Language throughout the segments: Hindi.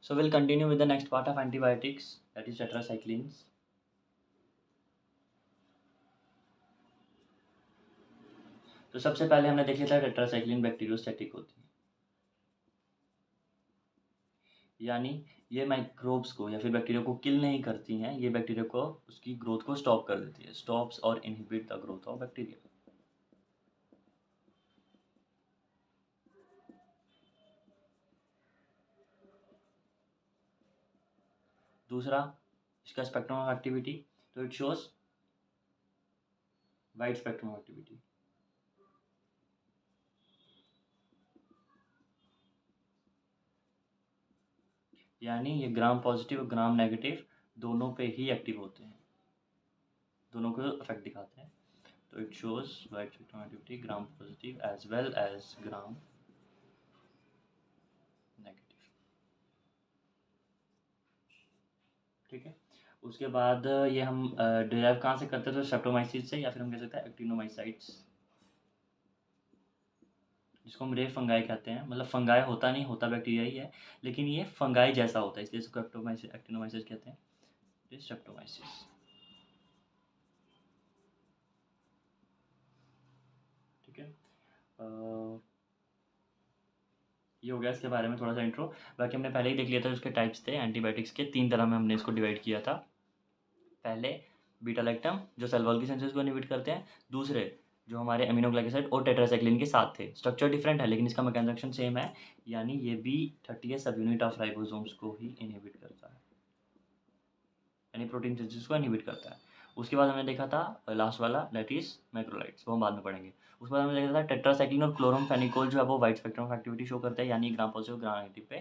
So we'll continue with the next part of antibiotics, that is tetracyclines. तो सबसे पहले हमने देख लिया था टेट्रासाइक्लिन बैक्टीरियोस्टैटिक होती है, यानी ये माइक्रोब्स को या फिर बैक्टीरिया को किल नहीं करती हैं, ये बैक्टीरिया को उसकी ग्रोथ को स्टॉप कर देती है, स्टॉप्स और inhibit the growth of bacteria. दूसरा इसका स्पेक्ट्रम ऑफ एक्टिविटी, तो it shows wide spectrum of activity, यानी ये ग्राम पॉजिटिव और ग्राम नेगेटिव दोनों पे ही एक्टिव होते हैं, दोनों को इफेक्ट दिखाते हैं। तो it shows wide spectrum activity gram positive as well as gram negative. ठीक है, उसके बाद ये हम डिराइव कहाँ से करते हैं, तो सेप्टोमाइसिस से, या फिर हम कह सकते हैं एक्टिनोमाइसाइट्स, जिसको हम रे फंगाई कहते हैं। मतलब फंगाई होता नहीं, होता बैक्टीरिया ही है, लेकिन ये फंगाई जैसा होता है, इसलिए इसको एक्टिनोमाइसिस कहते हैं। सेप्टोमाइसिस। ठीक है, ये हो गया इसके बारे में थोड़ा सा इंट्रो। बाकी हमने पहले ही देख लिया था, उसके टाइप्स थे एंटीबायोटिक्स के, 3 तरह में हमने इसको डिवाइड किया था। पहले बीटा लैक्टम जो सेल वॉल की सेंसेस को इनहिबिट करते हैं, दूसरे जो हमारे एमिनोग्लाइकोसाइड और टेट्रासाइक्लिन के साथ थे। स्ट्रक्चर डिफरेंट है लेकिन इसका मैकेनिज्म एक्शन सेम है, यानी ये भी 30 सब यूनिट ऑफ राइबोसोम्स को ही इनहिबिट करता है, यानी प्रोटीन सिंथेसिस को इनहिबिट करता है। उसके बाद हमने देखा था लास्ट वाला, दैट इज मैक्रोलाइट्स, वो हम बाद में पढ़ेंगे। उसके बाद हमने देखा था टेट्रासाइक्लिन और क्लोरमफेनिकोल जो है वो wide spectrum of activity show करता है, यानी ग्राम पॉजिटिव ग्राम नेगेटिव पे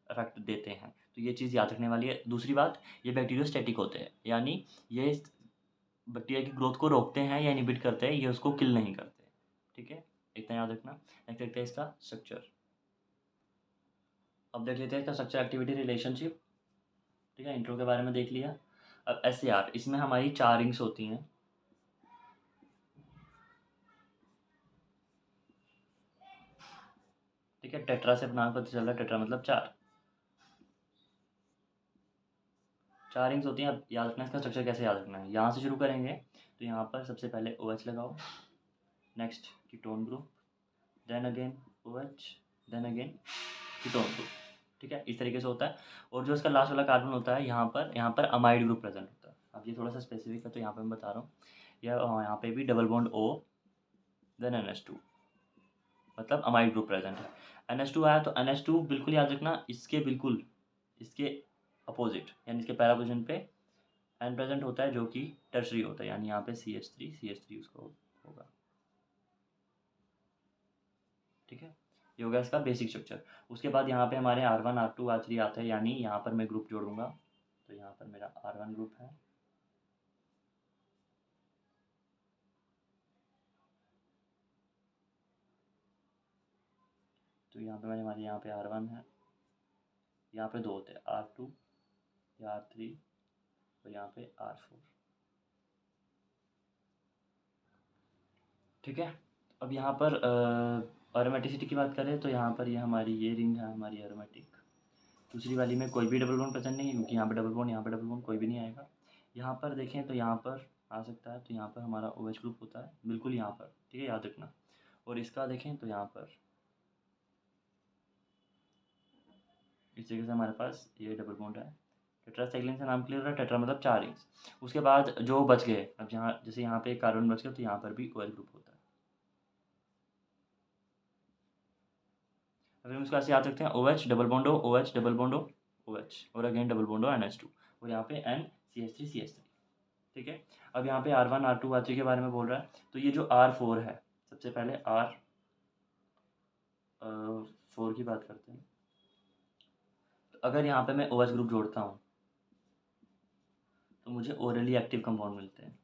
इफेक्ट देते हैं। तो ये चीज़ याद रखने वाली है। दूसरी बात, ये बैक्टीरियोस्टैटिक होते हैं, यानी ये बैक्टीरिया की ग्रोथ को रोकते हैं या इनहिबिट करते हैं, ये उसको किल नहीं करते। ठीक है, इतना याद रखना। नेक्स्ट देखते हैं इसका स्ट्रक्चर। अब देख लेते हैं इसका स्ट्रक्चर एक्टिविटी रिलेशनशिप। ठीक है, इंट्रो के बारे में देख लिया। अब SAR, इसमें हमारी 4 रिंग्स होती हैं। ठीक है, टेट्रा से अपना पता चल रहा है, टेट्रा मतलब 4 रिंग्स होती हैं। अब याद रखना इसका स्ट्रक्चर कैसे याद रखना है। यहाँ से शुरू करेंगे, तो यहाँ पर सबसे पहले OH लगाओ, next ketone group, then again OH, then again ketone group. ठीक है, इस तरीके से होता है। और जो इसका लास्ट वाला कार्बन होता है, यहाँ पर अमाइड ग्रुप प्रेजेंट होता है। अब ये थोड़ा सा स्पेसिफिक है, तो यहाँ पे मैं बता रहा हूँ। यहाँ पे भी double bond O, then NH2, मतलब अमाइड ग्रुप प्रेजेंट है। NH2 आया तो NH2 बिल्कुल याद रखना, इसके अपोजिट यानी इसके पैरा पोजिशन पे N प्रेजेंट होता है, जो कि टर्शरी होता है, यानी यहाँ पे CH3 उसको होगा। ठीक है, ये हो गया इसका बेसिक स्ट्रक्चर। उसके बाद यहाँ पे हमारे R1 R2 R3 आते हैं, यानी यहाँ पर मैं ग्रुप जोड़ूंगा, तो यहाँ पर मेरा R1 ग्रुप है, तो यहाँ पे हमारे यहाँ पे R1 है, यहाँ पे 2 होते हैं, R2 या R3, और यहाँ पे R4। ठीक है, अब यहाँ पर एरोमेटिसिटी की बात करें, तो यहाँ पर ये हमारी ये रिंग है हमारी एरोमेटिक। दूसरी वाली में कोई भी डबल बॉन्ड प्रेजेंट नहीं है, क्योंकि यहाँ पे डबल बॉन्ड, यहाँ पे डबल बॉन्ड, कोई भी नहीं आएगा। यहाँ पर देखें तो यहाँ पर आ सकता है, तो यहाँ पर हमारा OH ग्रुप होता है, बिल्कुल यहाँ पर। ठीक है, याद रखना। और इसका देखें तो यहाँ पर इस तरीके से हमारे पास ये डबल बॉन्ड है। टेट्रासाइक्लिन से नाम क्लियर है, टेट्रा मतलब 4 रिंग्स। उसके बाद जो बच गए, अब यहाँ जैसे यहाँ पे एक कार्बन बच गया, तो यहाँ पर भी OH ग्रुप होता है। अगर हम इसको ऐसे याद रखते हैं, OH double bond O, OH double bond O, OH, और again double bond O NH2, और यहाँ पे N CH3 ठीक है, अब यहाँ पे R1 R2 R3 के बारे में बोल रहा है, तो ये जो R4 है, सबसे पहले R4 की बात करते हैं। तो अगर यहाँ पे मैं OH ग्रुप जोड़ता हूँ, तो मुझे ओरली एक्टिव कंपाउंड मिलते हैं,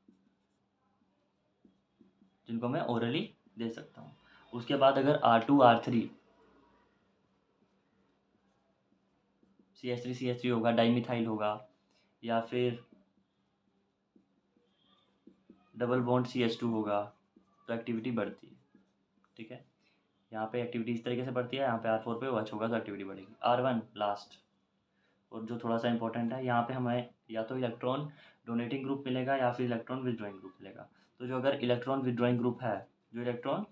जिनको मैं ओरली दे सकता हूँ। उसके बाद अगर R2 R3 CH3 होगा, डाइमिथाइल होगा, या फिर डबल बॉन्ड CH2 होगा, तो एक्टिविटी बढ़ती है। ठीक है, यहाँ पे एक्टिविटी इस तरीके से बढ़ती है, यहाँ पे R4 पे OH होगा तो एक्टिविटी बढ़ेगी। R1 लास्ट, और जो थोड़ा सा इंपॉर्टेंट है, यहाँ पे हमें या तो इलेक्ट्रॉन डोनेटिंग ग्रुप मिलेगा या फिर इलेक्ट्रॉन विदड्रॉइंग ग्रुप मिलेगा। तो जो अगर इलेक्ट्रॉन विदड्रॉइंग ग्रुप है, जो इलेक्ट्रॉन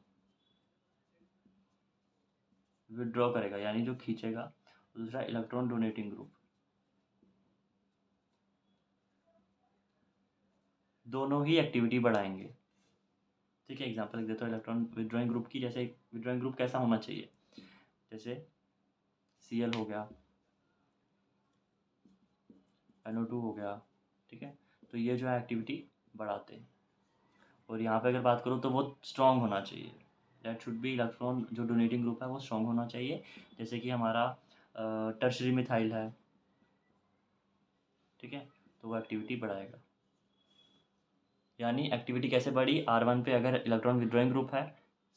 विदड्रॉ करेगा यानी जो खींचेगा, दूसरा इलेक्ट्रॉन डोनेटिंग ग्रुप, दोनों ही एक्टिविटी बढ़ाएंगे। ठीक है, एग्जांपल लिख देता हूँ इलेक्ट्रॉन विदड्रॉइंग ग्रुप की। जैसे विदड्रॉइंग ग्रुप कैसा होना चाहिए, जैसे Cl हो गया, NO2 हो गया। ठीक है, तो ये जो है एक्टिविटी बढ़ाते हैं। और यहाँ पे अगर बात करूँ तो वो स्ट्रॉन्ग होना चाहिए। दैट शुड बी इलेक्ट्रॉन जो डोनेटिंग ग्रुप है वो स्ट्रॉन्ग होना चाहिए। जैसे कि हमारा टर्शरी मिथाइल है। ठीक है, तो वो एक्टिविटी बढ़ाएगा। यानी एक्टिविटी कैसे बढ़ी, R1 पे अगर इलेक्ट्रॉन विदड्रॉइंग ग्रुप है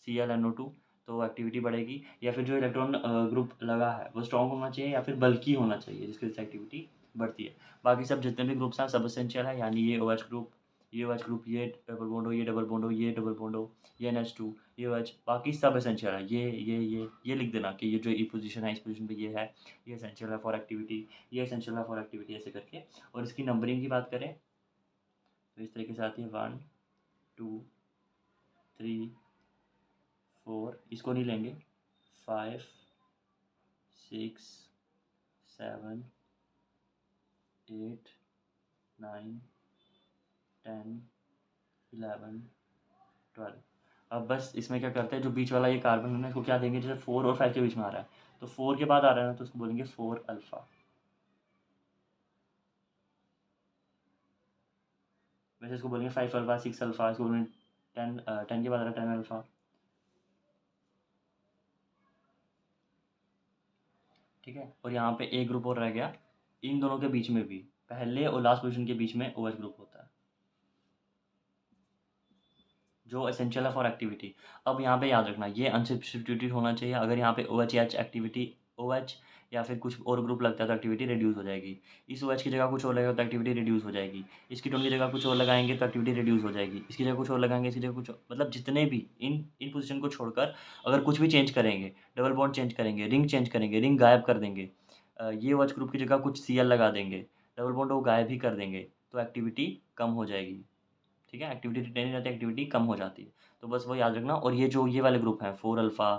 Cl NO2 तो एक्टिविटी बढ़ेगी। या फिर जो इलेक्ट्रॉन ग्रुप लगा है वो स्ट्रॉन्ग होना चाहिए या फिर बल्की होना चाहिए, जिसकी वजह से एक्टिविटी बढ़ती है। बाकी सब जितने भी ग्रुप्स हैं सब एसेंशियल है, यानी ये OH ग्रुप, ये OH ग्रुप, ये डबल बॉन्ड हो, ये डबल बॉन्ड हो, ये डबल बॉन्ड हो, ये NH2, ये OH, बाकी सब एसेंशियल है। ये लिख देना कि ये जो ई पोजीशन है इस पोजीशन पे ये है, ये एसेंशियल है फॉर एक्टिविटी, ये एसेंशियल है फॉर एक्टिविटी, ऐसे करके। और इसकी नंबरिंग की बात करें तो इस तरीके से आती है 1 2 3 4, इसको नहीं लेंगे, 5 6 7 8 9 10 11 12। अब बस इसमें क्या करते हैं, जो बीच वाला ये कार्बन है ना, इसको क्या देंगे, जैसे 4 और 5 के बीच में आ रहा है तो 4 के बाद आ रहा है ना, तो उसको बोलेंगे 4 अल्फ़ा। वैसे इसको बोलेंगे 5 अल्फ़ा, 6 अल्फ़ा, इसको बोलेंगे 10 के बाद आ रहा है 10 अल्फ़ा। ठीक है, और यहाँ पे एक ग्रुप और रह गया, इन दोनों के बीच में भी पहले और लास्ट पोजीशन के बीच में OH ग्रुप होता है, जो एसेंशियल है फॉर एक्टिविटी। अब यहाँ पे याद रखना ये अनसब्स्टिट्यूटेड होना चाहिए। अगर यहाँ पे OH या एक्टिविटी, OH या फिर कुछ और ग्रुप लगता है तो एक्टिविटी रिड्यूस हो जाएगी। इस OH की जगह कुछ और लगेगा तो एक्टिविटी रिड्यूस हो जाएगी। इस कीटोन की जगह कुछ और लगाएंगे तो एक्टिविटी रिड्यूस हो जाएगी। इसकी जगह कुछ और लगाएंगे, इसकी जगह कुछ, मतलब जितने भी इन पोजीशन को छोड़कर अगर कुछ भी चेंज करेंगे, डबल बॉन्ड चेंज करेंगे, रिंग चेंज करेंगे, रिंग गायब कर देंगे, ये OH ग्रुप की जगह कुछ Cl लगा देंगे, डबल बॉन्ड वो गायब ही कर देंगे, तो एक्टिविटी कम हो जाएगी। ठीक है, एक्टिविटी रिटेन रहती है, एक्टिविटी कम हो जाती है। तो बस वो याद रखना। और ये जो ये वाले ग्रुप हैं 4 अल्फ़ा,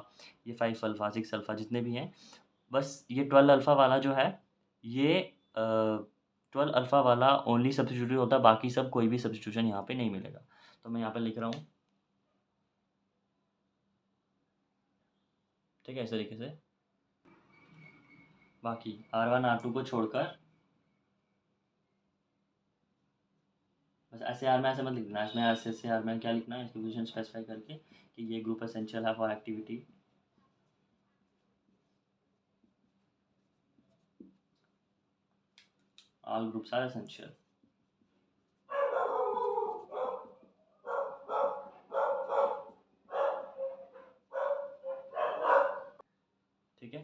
ये 5 अल्फ़ा, 6 अल्फ़ा, जितने भी हैं, बस ये 12 अल्फ़ा वाला जो है ये 12 अल्फ़ा वाला ओनली सब्स्टिट्यूट होता है, बाकी सब कोई भी सब्स्टिट्यूशन यहाँ पे नहीं मिलेगा। तो मैं यहाँ पे लिख रहा हूँ। ठीक है, इस तरीके से बाकी R1 R2 को छोड़कर, बस ऐसे आर में ऐसे मत लिखना, इसमें ऐसे आर में क्या लिखना है, इसकी पोजीशन स्पेसिफाई करके कि ये ग्रुप एसेंशियल है for activity. All groups are essential. ठीक है,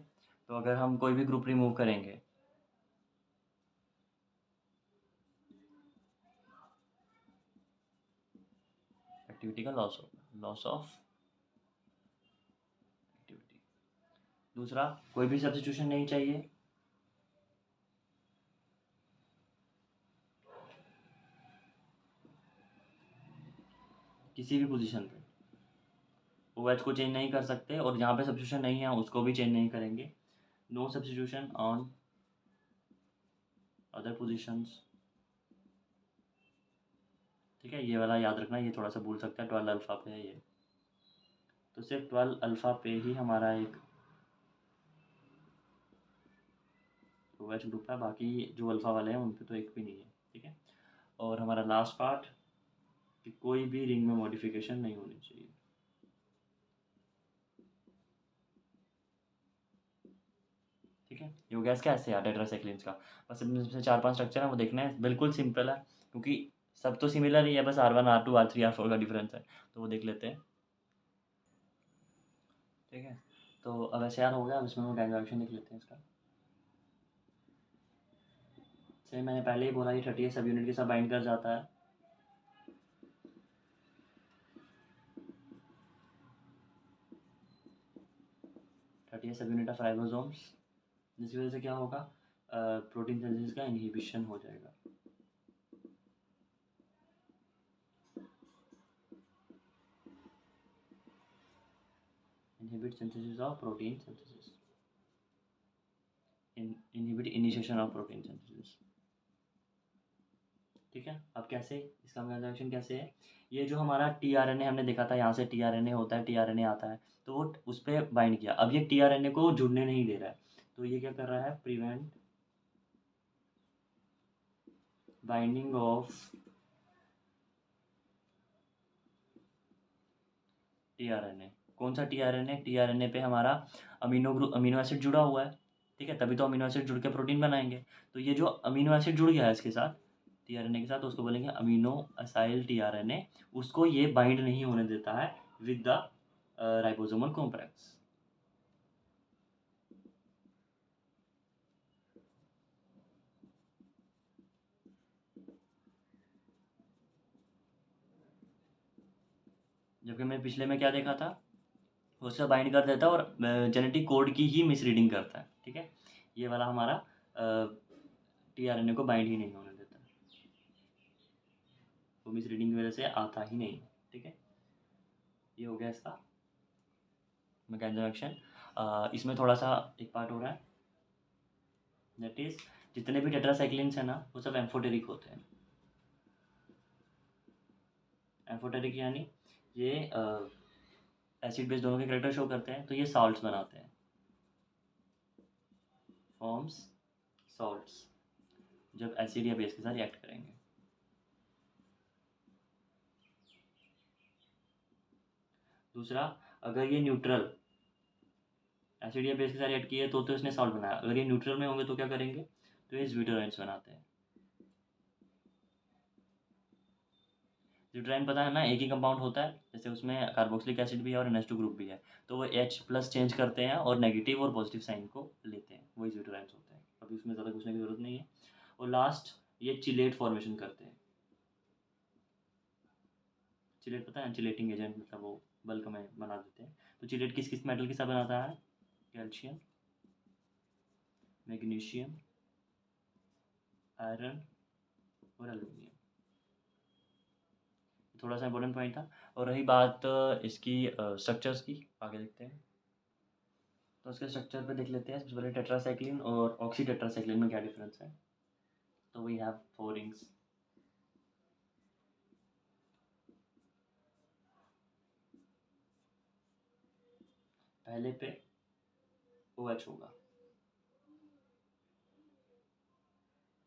तो अगर हम कोई भी ग्रुप रिमूव करेंगे, एक्टिविटी का लॉस होगा, लॉस ऑफ एक्टिविटी। दूसरा, कोई भी सब्स्टिट्यूशन नहीं चाहिए, किसी भी पोजीशन पे OH को चेंज नहीं कर सकते, और जहाँ पे सब्स्टिट्यूशन नहीं है उसको भी चेंज नहीं करेंगे। No substitution on other positions. ठीक है, ये वाला याद रखना, ये थोड़ा सा भूल सकते हैं। 12 अल्फ़ा पे है ये, तो सिर्फ 12 अल्फ़ा पे ही हमारा एक OH ग्रुप है, बाकी जो अल्फ़ा वाले हैं उन पे तो एक भी नहीं है। ठीक है, और हमारा लास्ट पार्ट कि कोई भी रिंग में मॉडिफिकेशन नहीं होनी चाहिए। ठीक है, ये हो गया इसका ऐसे यार टेट्रासाइक्लिन्स का। बस इसमें 4-5 स्ट्रक्चर है वो देखना है, बिल्कुल सिंपल है क्योंकि सब तो सिमिलर ही है, बस R1 R2 R3 R4 का डिफरेंस है, तो वो देख लेते हैं। ठीक है, तो अब ऐसे यार हो गया, अब इसमें हम रिएक्शन देख लेते हैं इसका। जैसे मैंने पहले ही बोला, ये 30 सब यूनिट के साथ बाइंड कर जाता है। सब यूनिट ऑफ राइबोसोम्स, जिसकी वजह से क्या होगा, प्रोटीन सिंथेसिस का इनहिबिशन हो जाएगा। Inhibit synthesis of protein synthesis, inhibit initiation of protein synthesis. ठीक है, अब कैसे इसका मैन्युफैक्चरिंग कैसे है, ये जो हमारा टीआरएनए हमने देखा था, यहाँ से टीआरएनए होता है, टीआरएनए आता है, तो वो उस पर बाइंड किया। अब ये टीआरएनए को जुड़ने नहीं दे रहा है, तो ये क्या कर रहा है, प्रिवेंट बाइंडिंग ऑफ टीआरएनए। कौन सा टीआरएनए, टीआरएनए पे हमारा अमीनो एसिड जुड़ा हुआ है। ठीक है, तभी तो अमीनो एसिड जुड़ के प्रोटीन बनाएंगे। तो ये जो अमीनो एसिड जुड़ गया है इसके साथ, टीआरएनए के साथ, तो उसको बोलेंगे अमीनो असाइल टीआरएनए। उसको ये बाइंड नहीं होने देता है विद द राइबोसोमल कॉम्प्लेक्स। जबकि मैंने पिछले में क्या देखा था, वो उससे बाइंड कर देता है और जेनेटिक कोड की ही मिसरीडिंग करता है। ठीक है, ये वाला हमारा टीआरएनए को बाइंड ही नहीं होने देता, वो मिसरीडिंग की वजह से आता ही नहीं। ठीक है, ये हो गया इसका मैकेनिज्म एक्शन। इसमें थोड़ा सा एक पार्ट हो रहा है, दैट इज जितने भी टेट्रासाइक्लिन्स हैं ना, वो सब एम्फोटेरिक होते हैं। एम्फोटेरिक यानी ये एसिड बेस दोनों के कैरेक्टर शो करते हैं, तो ये सॉल्ट्स बनाते हैं, फॉर्म्स सॉल्ट्स, जब एसिड या बेस के साथ रिएक्ट करेंगे। दूसरा, अगर ये न्यूट्रल एसिड या बेस के साथ रिएक्ट किए तो इसने सॉल्ट बनाया, अगर ये न्यूट्रल में होंगे तो क्या करेंगे, तो ये ज्यूटराइन्स बनाते हैं। ज्यूटराइन पता है ना, एक ही कंपाउंड होता है, जैसे उसमें कार्बोक्सिलिक एसिड भी है और NH2 ग्रुप भी है, तो वो H+ चेंज करते हैं और नेगेटिव और पॉजिटिव साइन को लेते हैं, वही ज्यूटराइन्स होते हैं। अभी उसमें ज़्यादा पूछने की जरूरत नहीं है। और लास्ट, ये चिलेट फॉर्मेशन करते हैं। चिलेट पता है, चिलेटिंग एजेंट, मतलब वो बल्क में बना देते हैं। तो चिलेट किस किस मेटल के साथ बनाता है, कैल्शियम, मैग्नीशियम, आयरन और एल्यूमिनियम। थोड़ा सा इंपॉर्टेंट पॉइंट था। और रही बात इसकी स्ट्रक्चर्स की, आगे देखते हैं। तो उसके स्ट्रक्चर पे देख लेते हैं। सबसे पहले टेट्रासाइक्लिन और ऑक्सी टेट्रासाइक्लिन में क्या डिफरेंस है। तो वी हैव 4 रिंग्स। पहले पे OH होगा,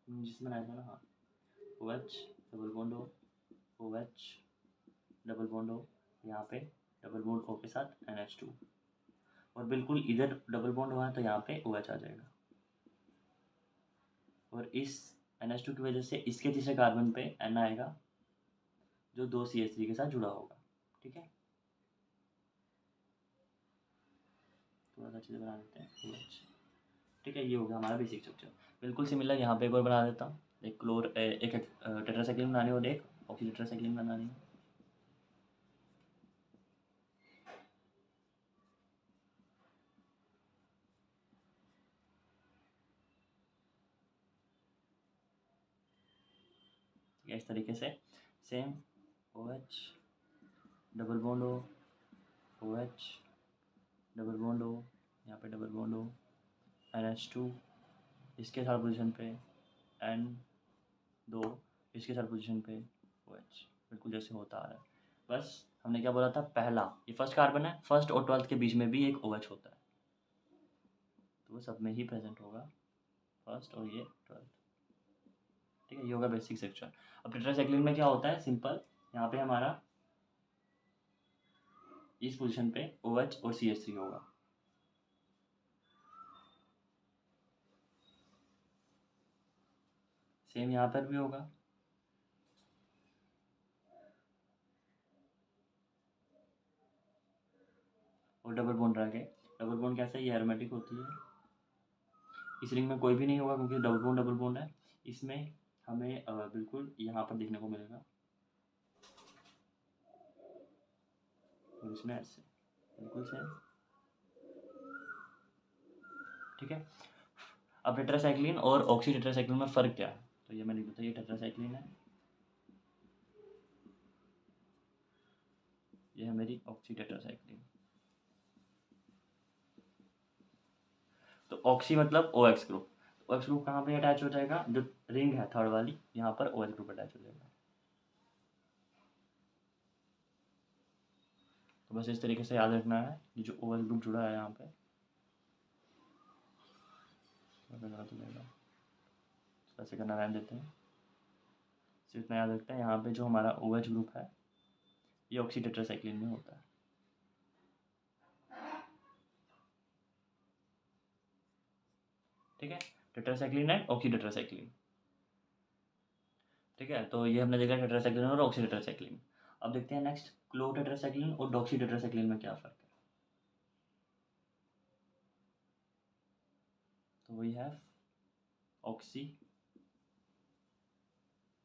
जिसमें बनाया था ना, हाँ, OH double bond O, OH double bond O, यहाँ पे डबल बॉन्ड O के साथ NH2, और बिल्कुल इधर डबल बॉन्ड हुआ है तो यहाँ पे OH आ जाएगा। और इस NH2 की वजह से इसके तीसरे कार्बन पे N आएगा, जो 2 CH3 के साथ जुड़ा होगा। ठीक है, थोड़ा सा अच्छे से बना देते हैं OH। ठीक है, ये हो गया हमारा बेसिक स्ट्रक्चर। बिल्कुल सिमिलर यहाँ पे एक और बना देता हूँ। एक टेट्रासाइक्लिन बनानी और एक ऑक्सी टेट्रासाइक्लिन बनानी है। ठीक है, इस तरीके से same OH double bond O, OH double bond O, यहाँ पे डबल बॉन्ड O, NH2 इसके थर्ड पोजीशन पे, N2 इसके थर्ड पोजीशन पे OH, बिल्कुल जैसे होता आ रहा है। बस हमने क्या बोला था, पहला ये फर्स्ट कार्बन है, फर्स्ट और 12th के बीच में भी एक OH होता है, तो वो सब में ही प्रेजेंट होगा, फर्स्ट और ये 12th। ठीक है, ये होगा बेसिक स्ट्रक्चर। अब टेट्रासाइक्लिन में क्या होता है, सिंपल, यहाँ पे हमारा इस पोजीशन पे OH और CH3 होगा। सेम यहाँ पर भी होगा। और डबल बॉन्ड रह गए। डबल बॉन्ड कैसे, ये एरोमेटिक होती है। इस रिंग में कोई भी नहीं होगा क्योंकि डबल बॉन्ड है। इसमें हमें बिल्कुल यहाँ पर देखने को मिलेगा, और इसमें ऐसे बिल्कुल सेम। ठीक है, अब टेट्रासाइक्लिन और ऑक्सी टेट्रासाइक्लिन में फ़र्क क्या है, तो ये मैं लिख देता हूँ, ये टेट्रासाइक्लिन है, ये है मेरी ऑक्सी टेट्रासाइक्लिन। तो ऑक्सी मतलब ओ एक्स ग्रुप, ओ एक्स ग्रुप कहाँ पे अटैच हो जाएगा, जो रिंग है थर्ड वाली यहाँ पर ओ एक्स ग्रुप अटैच हो जाएगा। तो बस इस तरीके से याद रखना है, ये जो ओ एक्स ग्रुप जुड़ा है यहाँ पे ऐसे करना रहने देते हैं, सिर्फ इतना याद रखते हैं यहाँ पे जो हमारा ओ एच ग्रुप है ये ऑक्सी टेट्रासाइक्लिन में होता है। ठीक है, टेट्रासाइक्लिन एंड ऑक्सी टेट्रासाइक्लिन। ठीक है, तो ये हमने देखा टेट्रासाइक्लिन और ऑक्सी टेट्रासाइक्लिन। अब देखते हैं नेक्स्ट क्लो टेट्रासाइक्लिन और डॉक्सी टेट्रासाइक्लिन में क्या फ़र्क है। तो वही है ऑक्सी,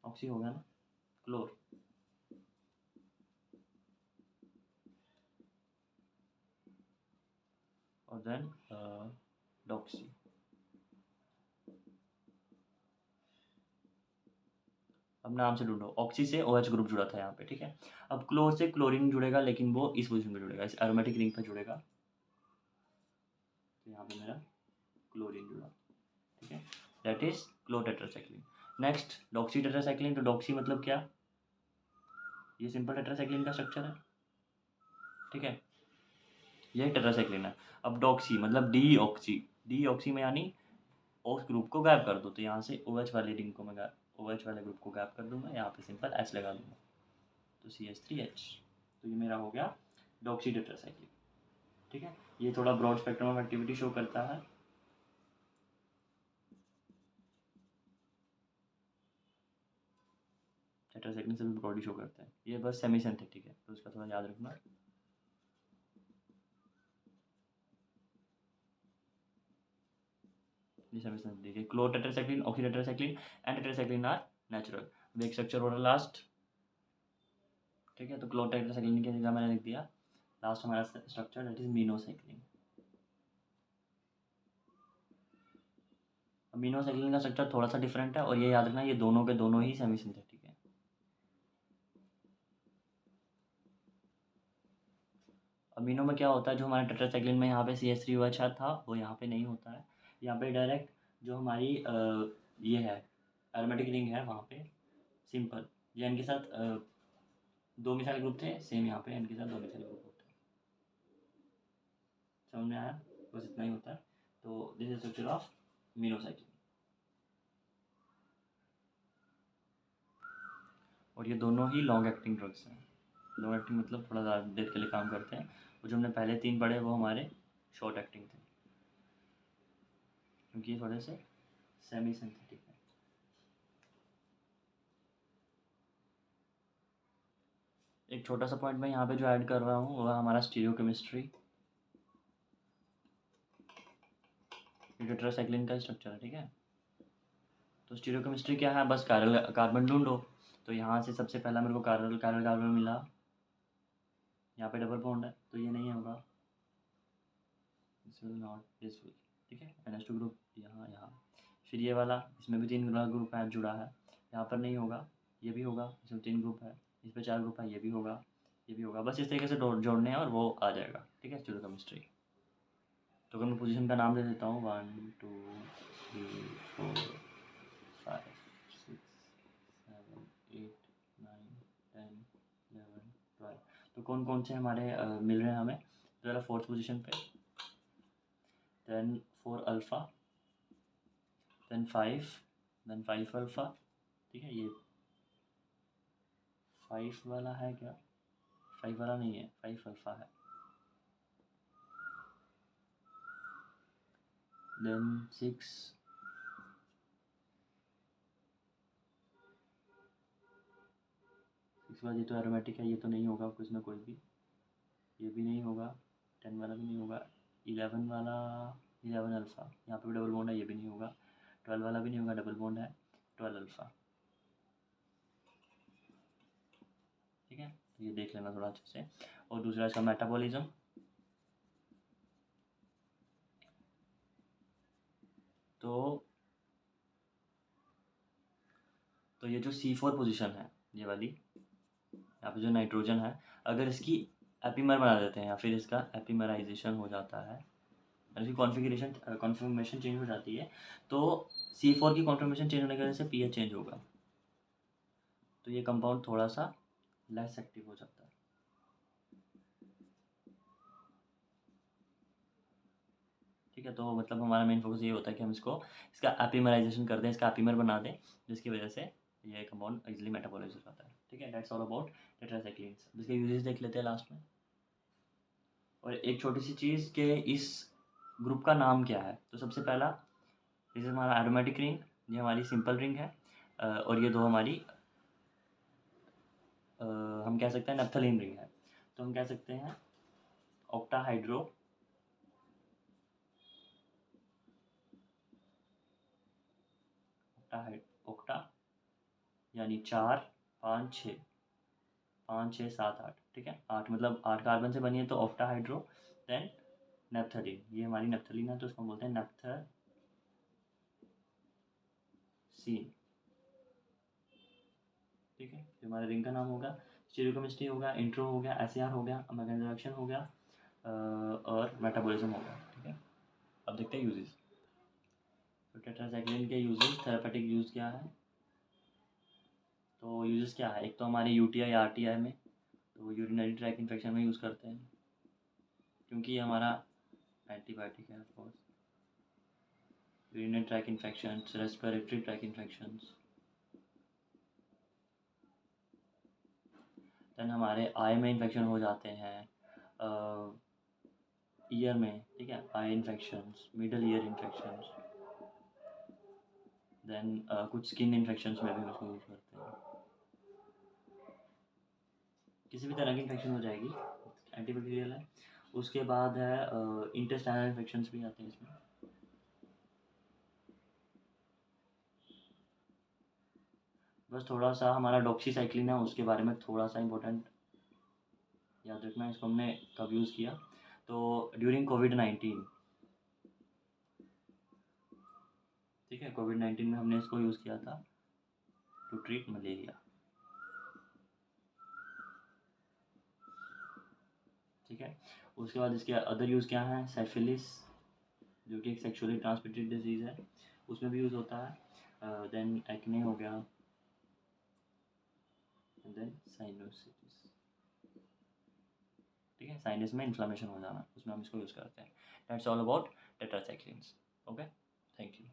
ऑक्सी हो गया ना, क्लोर, और देन डॉक्सी। अब नाम से ढूंढो, ऑक्सी से OH ग्रुप जुड़ा था यहाँ पे। ठीक है, अब क्लोर से क्लोरीन जुड़ेगा, लेकिन वो इस पोजीशन पे जुड़ेगा, इस एरोमेटिक रिंग पे जुड़ेगा। तो यहाँ पे मेरा क्लोरीन जुड़ा। ठीक है, that is chlortetracycline. Next doxy tetracycline. तो डॉक्सी मतलब क्या, ये सिंपल टेट्रासाइक्लिन का स्ट्रक्चर है। ठीक है, ये टेट्रासाइक्लिन है। अब डॉक्सी मतलब डी ऑक्सी, डी ऑक्सी में यानी ओस ग्रुप को गैप कर दो, तो यहाँ से OH वाले रिंग को मैं OH वाले ग्रुप को गैप कर दूंगा, यहाँ पे सिंपल H लगा दूंगा, तो CH3H। तो ये मेरा हो गया डॉक्सी टेट्रासाइक्लिन। ठीक है, ये थोड़ा broad spectrum of activity show करता है। टेट्रासाइक्लिन से भी ब्रॉडी शो करते हैं, ये बस सेमी सिंथेटिक है, तो उसका थोड़ा याद रखना। ये सेमी सिंथेटिक है। Chlortetracycline, oxytetracycline and tetracycline are natural. अब एक स्ट्रक्चर हो रहा लास्ट। ठीक है, तो क्लो टेट्रासाइक्लिन की जगह मैंने लिख दिया लास्ट हमारा स्ट्रक्चर, दैट इज मीनोसाइक्लिन। अमीनोसाइक्लिन का स्ट्रक्चर थोड़ा सा डिफरेंट है, और ये याद रखना ये दोनों के दोनों ही सेमी सिंथेटिक है। अमीनो में क्या होता है, जो हमारे टेट्रासाइक्लिन में यहाँ पे CH3OH था वो यहाँ पे नहीं होता है, यहाँ पे डायरेक्ट जो हमारी ये है एरोमेटिक रिंग है वहाँ पे सिंपल, ये इनके साथ दो मिसाइल ग्रुप थे, सेम यहाँ पे इनके साथ दो मिसाइल ग्रुप होते हैं। समझ में आया, बस इतना ही होता है। तो this is structure of minocycline. और ये दोनों ही लॉन्ग एक्टिंग ड्रग्स हैं। लॉन्ग एक्टिंग मतलब थोड़ा ज़्यादा देर के लिए काम करते हैं, और जो हमने पहले 3 पढ़े वो हमारे शॉर्ट एक्टिंग थे, क्योंकि ये थोड़े से सेमी सिंथेटिक है। एक छोटा सा पॉइंट मैं यहाँ पे जो ऐड कर रहा हूँ वह हमारा स्टीरियोकेमिस्ट्री, टेट्रासाइक्लिन का स्ट्रक्चर है। ठीक है, तो स्टीरियोकेमिस्ट्री क्या है, बस कार्बन ढूंढो। तो यहाँ से सबसे पहला मेरे को कार्बन कार्बन कार्बन मिला, यहाँ पे डबल बॉन्ड है तो ये नहीं होगा, this will not, this will. ठीक है, NH2 ग्रुप यहाँ यहाँ, फिर ये वाला, इसमें भी 3 ग्रुप है जुड़ा है, यहाँ पर नहीं होगा, ये भी होगा, इसमें 3 ग्रुप है, इस पर 4 ग्रुप है, ये भी होगा, ये भी होगा, बस इस तरीके से जोड़ने हैं और वो आ जाएगा। ठीक है, स्टीरियोकेमिस्ट्री। तो अगर मैं पोजीशन का नाम दे देता हूँ 1 2 3 4 5 6 7 8 9 10 11 12, तो कौन कौन से हमारे मिल रहे हैं हमें, तो पहला 4th पोजीशन पे, देन 4 अल्फ़ा, देन 5 अल्फ़ा। ठीक है, ये 5 वाला है क्या, 5 वाला नहीं है, 5 अल्फ़ा है, देन 6 वाला, ये तो एरोमेटिक है, ये तो नहीं होगा कुछ में कोई भी, ये भी नहीं होगा, 10 वाला भी नहीं होगा, 11 वाला, 11 अल्फ़ा, यहाँ पे भी डबल बॉन्ड है, ये भी नहीं होगा, 12 वाला भी नहीं होगा, डबल बॉन्ड है, 12 अल्फ़ा। ठीक है, तो ये देख लेना थोड़ा अच्छे से। और दूसरा इसका मेटाबॉलिज्म, तो तो ये जो C4 पोजीशन है, ये वाली यहाँ पे जो नाइट्रोजन है, अगर इसकी एपीमर बना देते हैं या फिर इसका एपीमराइजेशन हो जाता है, इसकी कॉन्फर्मेशन चेंज हो जाती है, तो C4 की कॉन्फर्मेशन चेंज होने की वजह से pH चेंज होगा, तो ये कंपाउंड थोड़ा सा लेस एक्टिव हो जाता है। ठीक है, तो मतलब हमारा मेन फोकस ये होता है कि हम इसका एपीमराइजेशन कर दें, इसका एपीमर बना दें, जिसकी वजह से ये कंपाउंड इजीली मेटाबोलाइज हो जाता है। ठीक है, दैट्स ऑल अबाउट टेट्रासाइक्लिन्स। इसके यूजेस देख लेते हैं लास्ट में। और एक छोटी सी चीज़ कि इस ग्रुप का नाम क्या है। तो सबसे पहला, जैसे हमारा एरोमेटिक रिंग, ये हमारी सिंपल रिंग है, और ये दो हमारी हम कह सकते हैं नैप्थलीन रिंग है। तो हम कह सकते हैं ऑक्टाहाइड्रो ऑक्टा यानी 4 5 6 5 6 7 8। ठीक है, 8 मतलब 8 कार्बन से बनी है, तो ऑक्टाहाइड्रो। देन नैप्थलीन, ये हमारी नैप्थलीन है, तो इसको हम बोलते हैं नैप्थसीन। ठीक है, ये हमारे रिंग का नाम होगा। स्टीरियोकेमिस्ट्री हो गया, इंट्रो हो गया, एस हो गया, मैकेनिकल रिएक्शन हो गया, और मेटाबॉलिज्म हो गया। ठीक है, अब देखते हैं यूजेस। तो टेट्रासाइक्लिन के यूजेस, थेरेपेटिक यूज़ क्या है। तो यूजेस क्या है, एक तो हमारे यूटीआई आरटीआई में, तो यूरिनरी ट्रैक इन्फेक्शन में यूज़ करते हैं, क्योंकि ये हमारा एंटीबायोटिक है of course. Urinary tract infection, respiratory tract infection. Then हमारे आई में इन्फेक्शन हो जाते हैं, ईयर में। ठीक है, eye infections, middle ear infections. Then कुछ स्किन इन्फेक्शंस में भी हम उसको यूज़ करते हैं। किसी भी तरह की इन्फेक्शन हो जाएगी, एंटीबैक्टीरियल है। उसके बाद है इंटेस्टाइनल इन्फेक्शंस भी आते हैं इसमें। बस थोड़ा सा हमारा डॉक्सीसाइक्लिन है, उसके बारे में थोड़ा सा इंपॉर्टेंट याद रखना, इसको हमने कब यूज़ किया। तो ड्यूरिंग कोविड-19। ठीक है, कोविड-19 में हमने इसको यूज़ किया था टू ट्रीट मलेरिया। ठीक है, उसके बाद इसके अदर यूज़ क्या हैं, सेफिलिस, जो कि एक सेक्सुअली ट्रांसमिटेड डिजीज़ है, उसमें भी यूज़ होता है। देन एक्ने हो गया, एंड देन साइनोसिटिस। ठीक है, साइनस में इन्फ्लामेशन हो जाना, उसमें हम इसको यूज़ करते हैं। That's all about tetracyclines. Okay, thank you.